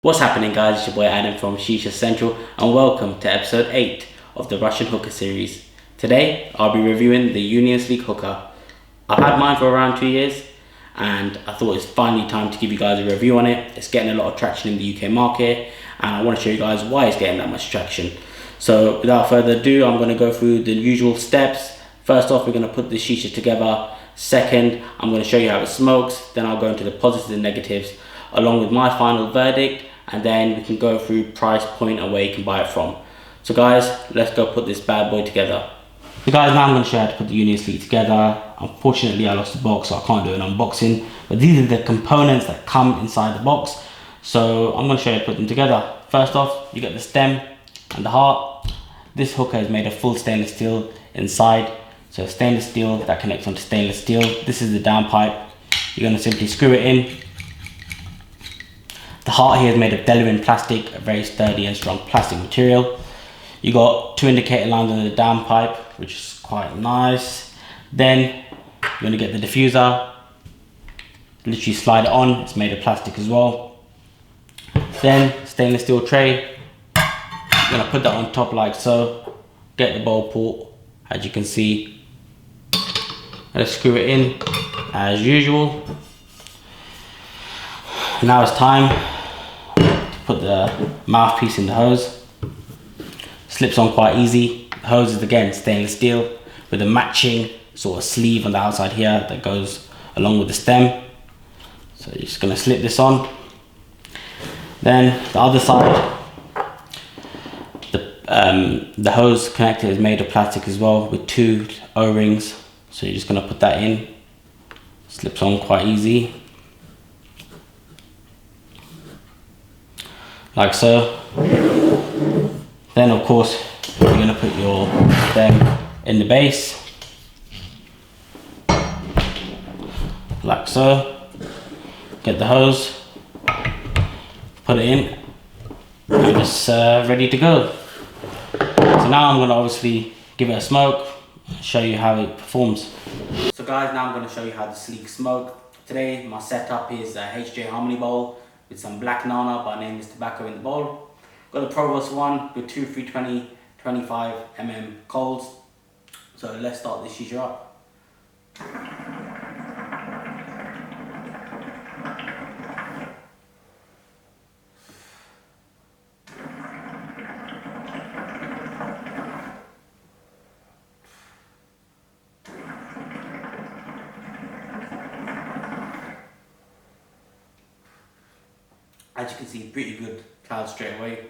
What's happening, guys? It's your boy Adam from Shisha Central and welcome to episode 8 of the Russian Hookah Series. Today I'll be reviewing the Union Sleek Hookah. I've had mine for around 2 years and I thought it's finally time to give you guys a review on it. It's getting a lot of traction in the UK market and I want to show you guys why it's getting that much traction. So without further ado, I'm going to go through the usual steps. First off, we're going to put the Shisha together. Second, I'm going to show you how it smokes. Then I'll go into the positives and negatives along with my final verdict, and then we can go through price point and where you can buy it from. So guys, let's go put this bad boy together. So guys, now I'm going to show you how to put the Union Sleek together. Unfortunately I lost the box, so I can't do an unboxing, but these are the components that come inside the box. So I'm going to show you how to put them together. First off, you get the stem and the heart. This hookah is made of full stainless steel inside, so stainless steel that connects onto stainless steel. This is the downpipe. You're going to simply screw it in. The heart here is made of Delrin plastic, a very sturdy and strong plastic material. You got 2 indicator lines on the downpipe, which is quite nice. Then you're going to get the diffuser, literally slide it on. It's made of plastic as well. Then stainless steel tray. You're going to put that on top like so. Get the bowl port, as you can see. Let's screw it in as usual. Now it's time put the mouthpiece in the hose. Slips on quite easy. The hose is again stainless steel with a matching sort of sleeve on the outside here that goes along with the stem. So you're just going to slip this on. Then the other side, the hose connector is made of plastic as well with 2 O-rings. So you're just going to put that in. Slips on quite easy. Like so. Then of course you're going to put your stem in the base like so. Get the hose, put it in, and it's ready to go. So now I'm going to obviously give it a smoke and show you how it performs. So guys, now I'm going to show you how the Sleek smoke. Today my setup is a HJ Harmony bowl with some black Nana by nameless tobacco in the bowl. Got the Provost one with 2 320 25mm coals. So let's start this shisha up. As you can see, pretty good cloud straight away.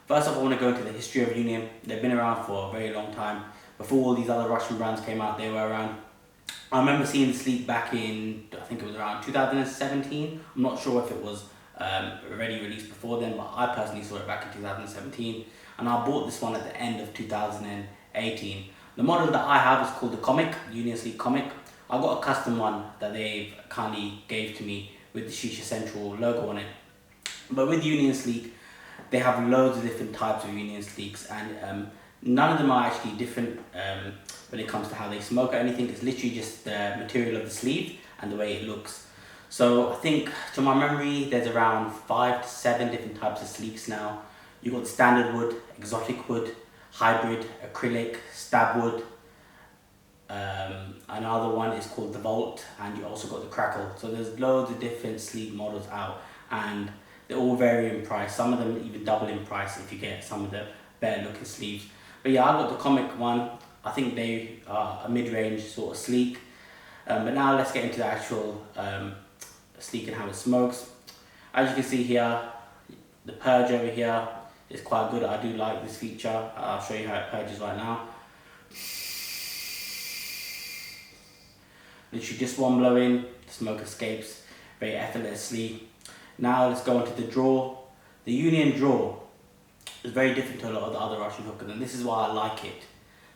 First off, I want to go into the history of Union. They've been around for a very long time. Before all these other Russian brands came out, they were around. I remember seeing the Sleek back in, I think it was around 2017. I'm not sure if it was already released before then, but I personally saw it back in 2017. And I bought this one at the end of 2018. The model that I have is called the Comic, Union Sleek Comic. I got a custom one that they kindly gave to me with the Shisha Central logo on it. But with Union Sleek, they have loads of different types of Union Sleeks, and none of them are actually different when it comes to how they smoke or anything. It's literally just the material of the sleeve and the way it looks. So I think, to my memory, there's around 5 to 7 different types of Sleeks now. You've got the standard wood, exotic wood, hybrid, acrylic, stab wood. Another one is called the Volt, and you also got the Crackle. So there's loads of different sleeve models out, and they all vary in price. Some of them even double in price if you get some of the better looking sleeves. But yeah, I got the Comic one. I think they are a mid-range sort of sleek. But now let's get into the actual sleek and how it smokes. As you can see here, the purge over here is quite good. I do like this feature. I'll show you how it purges right now. Literally just one blow in, the smoke escapes very effortlessly. Now let's go into the draw. The Union draw is very different to a lot of the other Russian hookahs, and this is why I like it.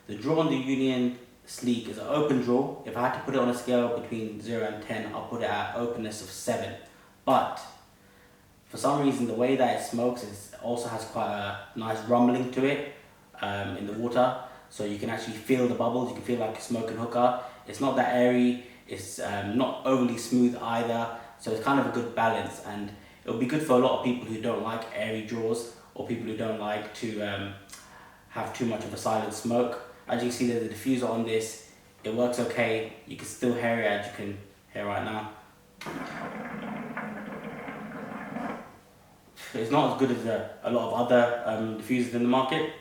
The draw on the Union Sleek is an open draw. If I had to put it on a scale between 0 and 10, I'll put it at openness of 7. But for some reason, the way that it smokes also has quite a nice rumbling to it in the water. So you can actually feel the bubbles. You can feel like you're smoking hookah. It's not that airy. It's not overly smooth either. So it's kind of a good balance, and it it'll be good for a lot of people who don't like airy draws, or people who don't like to have too much of a silent smoke. As you can see, there's a diffuser on this. It works okay. You can still hear it, as you can hear right now. It's not as good as a lot of other diffusers in the market,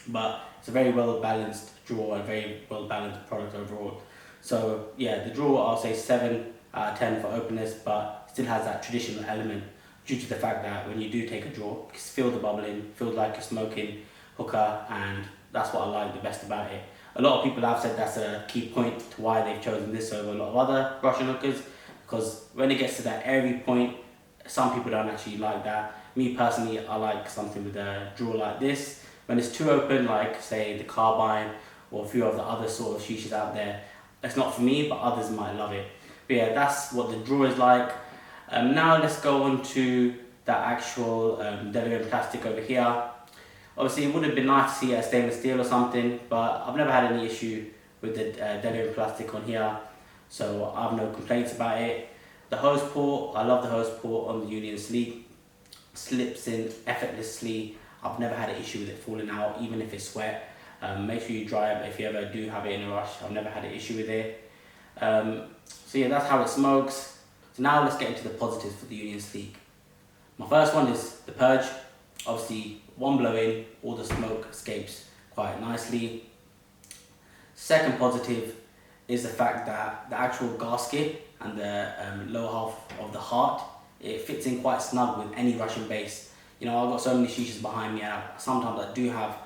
but it's a very well balanced draw and very well balanced product overall. So yeah, the draw, I'll say 7 out of 10 for openness, but still has that traditional element due to the fact that when you do take a draw, you can feel the bubbling, feel like you're smoking hookah, and that's what I like the best about it. A lot of people have said that's a key point to why they've chosen this over a lot of other Russian hookahs, because when it gets to that airy point, some people don't actually like that. Me personally, I like something with a draw like this. When it's too open, like say the Carbine or a few of the other sort of shishas out there, it's not for me, but others might love it. But yeah, that's what the draw is like. Now let's go on to the actual Delaware plastic over here. Obviously, it would have been nice to see a stainless steel or something, but I've never had any issue with the Delaware plastic on here, so I have no complaints about it. The hose port, I love the hose port on the Union Sleek. Slips in effortlessly. I've never had an issue with it falling out, even if it's wet. Make sure you dry it if you ever do have it in a rush. I've never had an issue with it. So yeah, that's how it smokes. So now let's get into the positives for the Union Sleek. My first one is the purge. Obviously, one blow in, all the smoke escapes quite nicely. Second positive is the fact that the actual gasket and the lower half of the heart, it fits in quite snug with any Russian bass. You know, I've got so many shishas behind me, and sometimes I do have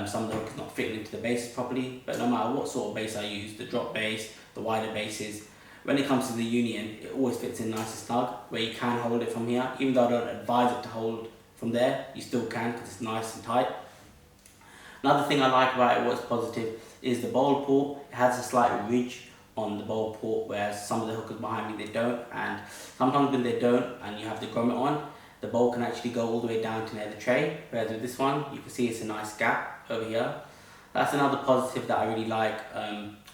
some of the hookahs not fitting into the basses properly, but no matter what sort of bass I use, the drop bass, the wider basses, when it comes to the Union, it always fits in nice and snug, where you can hold it from here. Even though I don't advise it to hold from there, you still can, because it's nice and tight. Another thing I like about it, what's positive, is the bowl port. It has a slight ridge on the bowl port, whereas some of the hookahs behind me, they don't. And sometimes when they don't, and you have the grommet on, the bowl can actually go all the way down to near the tray. Whereas with this one, you can see it's a nice gap over here. That's another positive that I really like.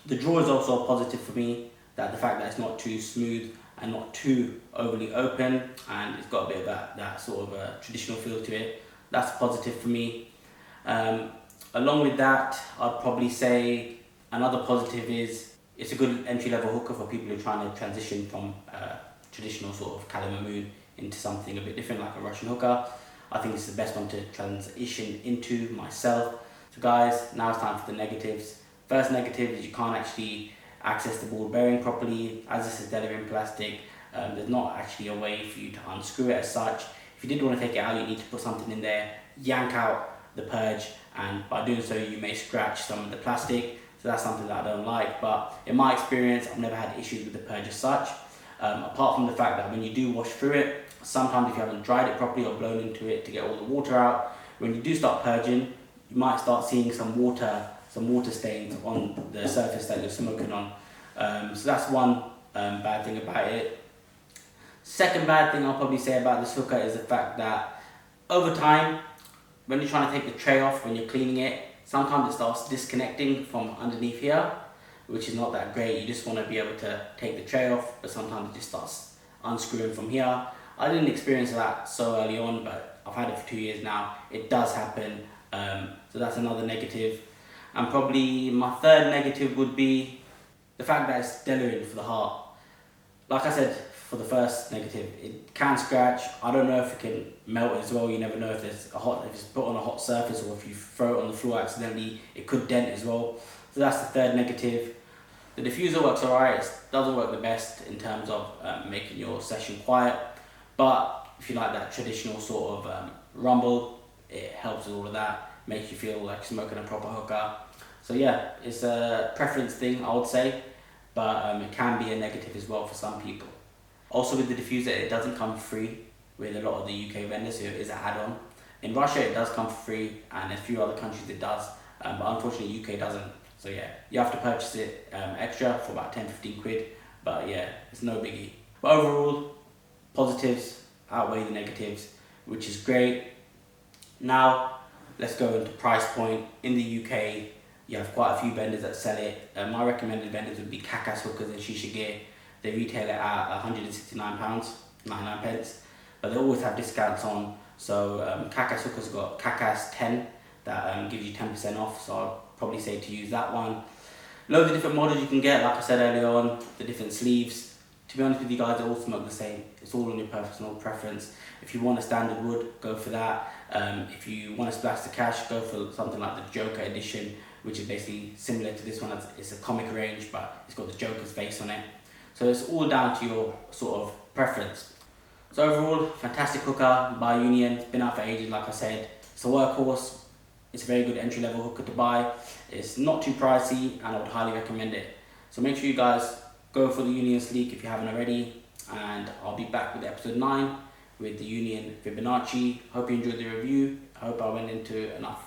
The draw is also a positive for me, that the fact that it's not too smooth and not too overly open, and it's got a bit of that sort of a traditional feel to it. That's a positive for me. Along with that, I'd probably say another positive is it's a good entry-level hookah for people who are trying to transition from traditional sort of Kalima Moon into something a bit different, like a Russian hookah. I think it's the best one to transition into myself. So guys, now it's time for the negatives. First negative is you can't actually access the ball bearing properly. As this is Delaware plastic, there's not actually a way for you to unscrew it as such. If you did want to take it out, you need to put something in there, yank out the purge, and by doing so you may scratch some of the plastic. So that's something that I don't like, but in my experience, I've never had issues with the purge as such. Apart from the fact that when you do wash through it, sometimes if you haven't dried it properly or blown into it to get all the water out, when you do start purging, you might start seeing some water stains on the surface that you're smoking on. So that's one bad thing about it. Second bad thing I'll probably say about this hookah is the fact that over time, when you're trying to take the tray off, when you're cleaning it, sometimes it starts disconnecting from underneath here, which is not that great. You just want to be able to take the tray off, but sometimes it just starts unscrewing from here. I didn't experience that so early on, but I've had it for 2 years now. It does happen, so that's another negative. And probably my third negative would be the fact that it's Delaware for the heart. Like I said, for the first negative, it can scratch. I don't know if it can melt as well. You never know if if it's put on a hot surface, or if you throw it on the floor accidentally, it could dent as well. So that's the third negative. The diffuser works alright. It doesn't work the best in terms of making your session quiet, but if you like that traditional sort of rumble, it helps with all of that. Makes you feel like smoking a proper hookah. So yeah, it's a preference thing, I would say, but it can be a negative as well for some people. Also with the diffuser, it doesn't come free with a lot of the UK vendors, so it is an add-on. In Russia it does come free, and a few other countries it does, but unfortunately UK doesn't. So yeah, you have to purchase it extra for about 10-15 quid, but yeah, it's no biggie. But overall, positives outweigh the negatives, which is great. Now let's go into price point. In the UK, you have quite a few vendors that sell it. My recommended vendors would be Hookahs and Shisha Gear. They retail it at £169.99. but they always have discounts on. So Kakas Hookah's got Kakas 10 that gives you 10% off, so I'll probably say to use that one. Loads of different models you can get, like I said earlier on, the different sleeves. To be honest with you guys, they all smoke the same. It's all on your personal preference. If you want a standard wood, go for that. If you want to splash the cash, go for something like the Joker edition, which is basically similar to this one. It's a comic range, but it's got the Joker's face on it. So it's all down to your sort of preference. So overall, fantastic hookah by Union. It's been out for ages, like I said. It's a workhorse. It's a very good entry-level hookah to buy. It's not too pricey, and I would highly recommend it. So make sure you guys go for the Union Sleek if you haven't already, and I'll be back with episode 9 with the Union Fibonacci. Hope you enjoyed the review. I hope I went into enough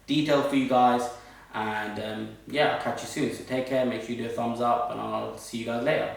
detail for you guys, and yeah, I'll catch you soon. So take care, make sure you do a thumbs up, and I'll see you guys later.